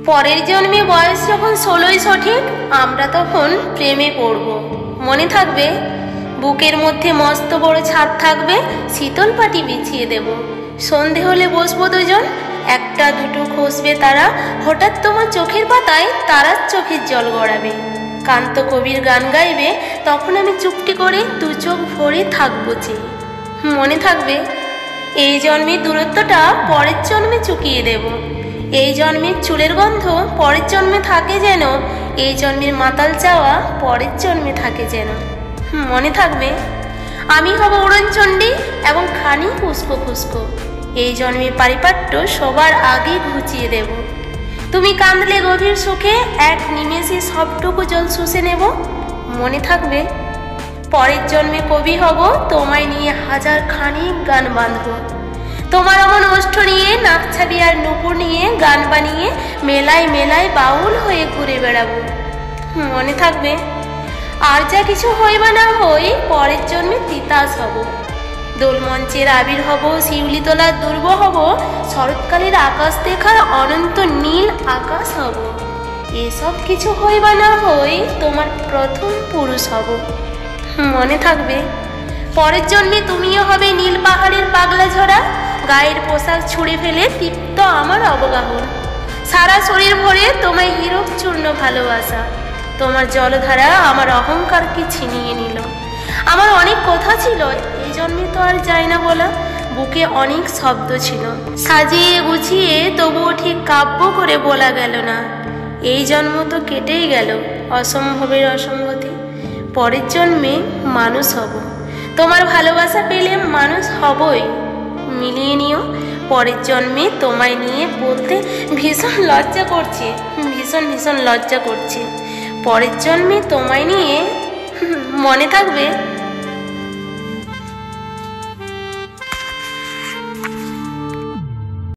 পরের জন্মে বয়স যখন 16ই সঠিক, আমরা তখন প্রেমে পড়ব। মনে থাকবে? বুকের মধ্যে মস্ত বড় ছাদ থাকবে, শীতল পাটি বিছিয়ে দেব। সন্ধে হলে বসবো দুজন, একটা দুটো খসবে তারা, হঠাৎ তোমার চোখের পাতায় তারার চোখের জল গড়াবে। কান্ত কবির গান গাইবে, তখন আমি চুপটি করে দু চোখ ভরে থাকবো চেয়ে। মনে থাকবে? এই জন্মের দূরত্বটা পরের জন্মে চুকিয়ে দেব। এই জন্মের চুলের গন্ধ পরের জন্মে থাকে যেন, এই জন্মের মাতাল চাওয়া পরের জন্মে থাকে যেন। মনে থাকবে? আমি হব উড়নচণ্ডী এবং খানি উস্কো খুস্কো। এই জন্মের পারিপাট্য সবার আগে ঘুচিয়ে দেব। তুমি কাঁদলে গভীর সুখে এক নিমেষে সবটুকু জল শুষে নেব। মনে থাকবে? পরের জন্মে কবি হব, তোমায় নিয়ে হাজার খানিক গান বাঁধব। তোমার অমন ওষ্ঠ নিয়ে, নাকছাবি আর নুপুর নিয়ে গান বানিয়ে মেলায় মেলায় বাউল হয়ে ঘুরে বেড়াবো। মনে থাকবে? আর যা কিছু হই বা না হই, পরের জন্মে তিতাস হব। দোলমঞ্চের আবির হব, শিউলিতলার দুর্ব হব, শরৎকালের আকাশ দেখার অনন্ত নীল আকাশ হব। এসব কিছু হই বা না হই, তোমার প্রথম পুরুষ হব। মনে থাকবে? পরের জন্মে তুমিও হবে নীল পাহাড়ের পাগলা ঝরা, গায়ের পোশাক ছুঁড়ে ফেলে তৃপ্ত আমার অবগাহন। সারা শরীর ভরে তোমায় হীরক চূর্ণ ভালোবাসা। তোমার জলধারা আমার অহংকারকে ছিনিয়ে নিল। আমার অনেক কথা ছিল, এই জন্মে তো আর যায় না বলা। বুকে অনেক শব্দ ছিল, সাজিয়ে গুছিয়ে তবুও ঠিক কাব্য করে বলা গেল না। এই জন্ম তো কেটেই গেল অসম্ভবের অসঙ্গতি। পরের জন্মে মানুষ হব, তোমার ভালোবাসা পেলে মানুষ হবই। মিলিয়ে নিও, পরের জন্মে তোমায় নিয়ে বলতে ভীষণ লজ্জা করছে, ভীষণ ভীষণ লজ্জা করছে। পরের জন্মে তোমায় নিয়ে। মনে থাকবে?